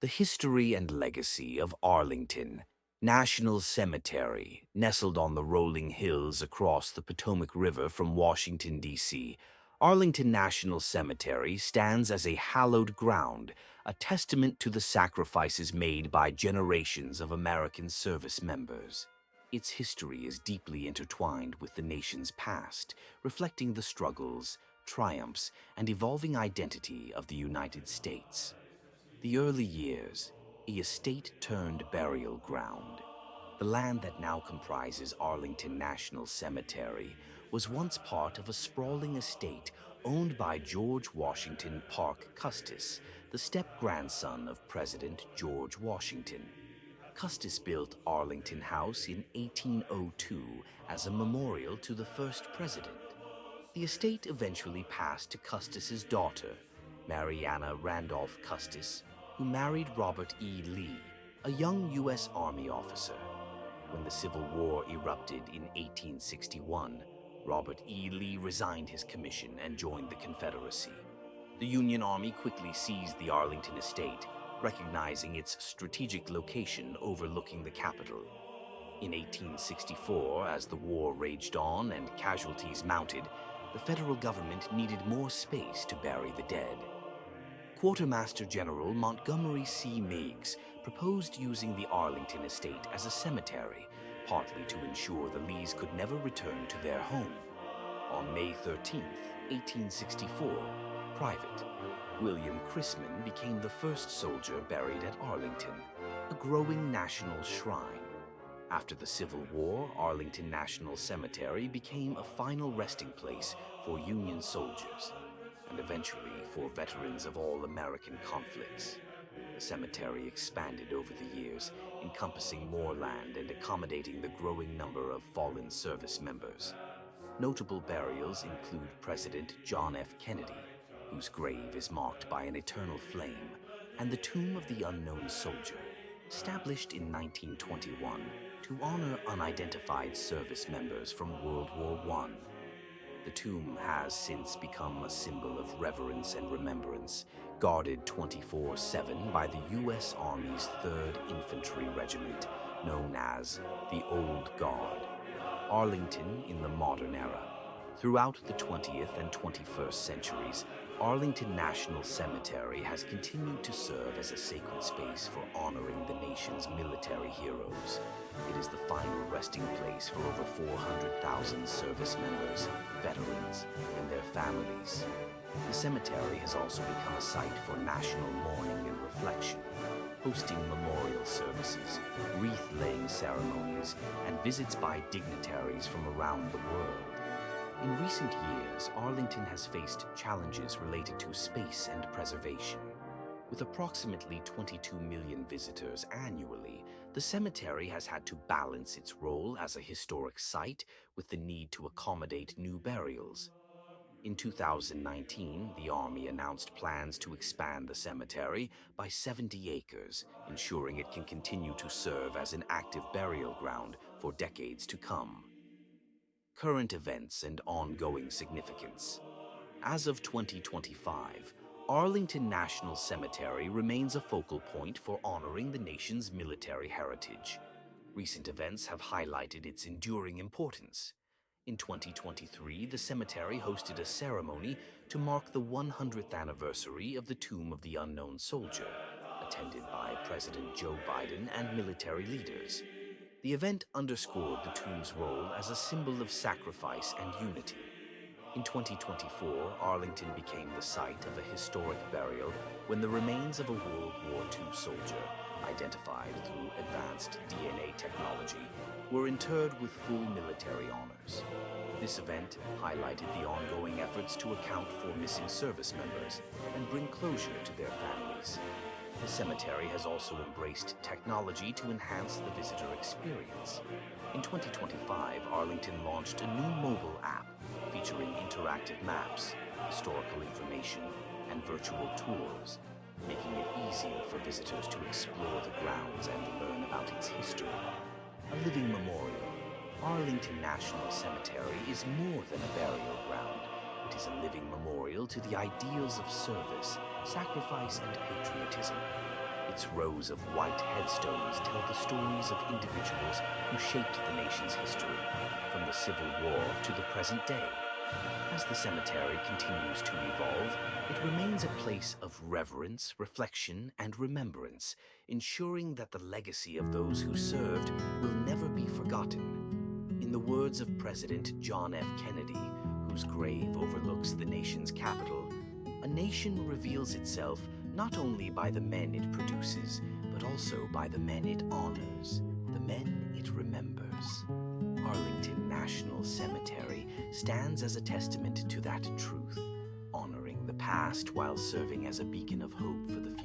The history and legacy of Arlington National Cemetery, nestled on the rolling hills across the Potomac River from Washington, D.C. Arlington National Cemetery stands as a hallowed ground, a testament to the sacrifices made by generations of American service members. Its history is deeply intertwined with the nation's past, reflecting the struggles, triumphs, and evolving identity of the United States. The early years, a estate turned burial ground. The land that now comprises Arlington National Cemetery was once part of a sprawling estate owned by George Washington Parke Custis, the step-grandson of President George Washington. Custis built Arlington House in 1802 as a memorial to the first president. The estate eventually passed to Custis's daughter, Mariana Randolph Custis, who married Robert E. Lee, a young U.S. Army officer. When the Civil War erupted in 1861, Robert E. Lee resigned his commission and joined the Confederacy. The Union Army quickly seized the Arlington estate, recognizing its strategic location overlooking the capital. In 1864, as the war raged on and casualties mounted, the federal government needed more space to bury the dead. Quartermaster General Montgomery C. Meigs proposed using the Arlington estate as a cemetery, partly to ensure the Lees could never return to their home. On May 13, 1864, Private William Chrisman became the first soldier buried at Arlington, a growing national shrine. After the Civil War, Arlington National Cemetery became a final resting place for Union soldiers, and eventually for veterans of all American conflicts. The cemetery expanded over the years, encompassing more land and accommodating the growing number of fallen service members. Notable burials include President John F. Kennedy, whose grave is marked by an eternal flame, and the Tomb of the Unknown Soldier, established in 1921 to honor unidentified service members from World War I. The tomb has since become a symbol of reverence and remembrance, guarded 24/7 by the U.S. Army's 3rd Infantry Regiment, known as the Old Guard. Arlington in the modern era. Throughout the 20th and 21st centuries, Arlington National Cemetery has continued to serve as a sacred space for honoring the nation's military heroes. It is the final resting place for over 400,000 service members, veterans, and their families. The cemetery has also become a site for national mourning and reflection, hosting memorial services, wreath-laying ceremonies, and visits by dignitaries from around the world. In recent years, Arlington has faced challenges related to space and preservation. With approximately 22 million visitors annually, the cemetery has had to balance its role as a historic site with the need to accommodate new burials. In 2019, the Army announced plans to expand the cemetery by 70 acres, ensuring it can continue to serve as an active burial ground for decades to come. Current events and ongoing significance. As of 2025, Arlington National Cemetery remains a focal point for honoring the nation's military heritage. Recent events have highlighted its enduring importance. In 2023, the cemetery hosted a ceremony to mark the 100th anniversary of the Tomb of the Unknown Soldier, attended by President Joe Biden and military leaders. The event underscored the tomb's role as a symbol of sacrifice and unity. In 2024, Arlington became the site of a historic burial when the remains of a World War II soldier, identified through advanced DNA technology, were interred with full military honors. This event highlighted the ongoing efforts to account for missing service members and bring closure to their families. The cemetery has also embraced technology to enhance the visitor experience. In 2025, Arlington launched a new mobile app featuring interactive maps, historical information, and virtual tours, making it easier for visitors to explore the grounds and learn about its history. A living memorial, Arlington National Cemetery is more than a burial ground. It is a living memorial to the ideals of service, sacrifice, and patriotism. Its rows of white headstones tell the stories of individuals who shaped the nation's history, from the Civil War to the present day. As the cemetery continues to evolve, it remains a place of reverence, reflection, and remembrance, ensuring that the legacy of those who served will never be forgotten. In the words of President John F. Kennedy, whose grave overlooks the nation's capital, a nation reveals itself not only by the men it produces, but also by the men it honors, the men it remembers. Arlington National Cemetery stands as a testament to that truth, honoring the past while serving as a beacon of hope for the future.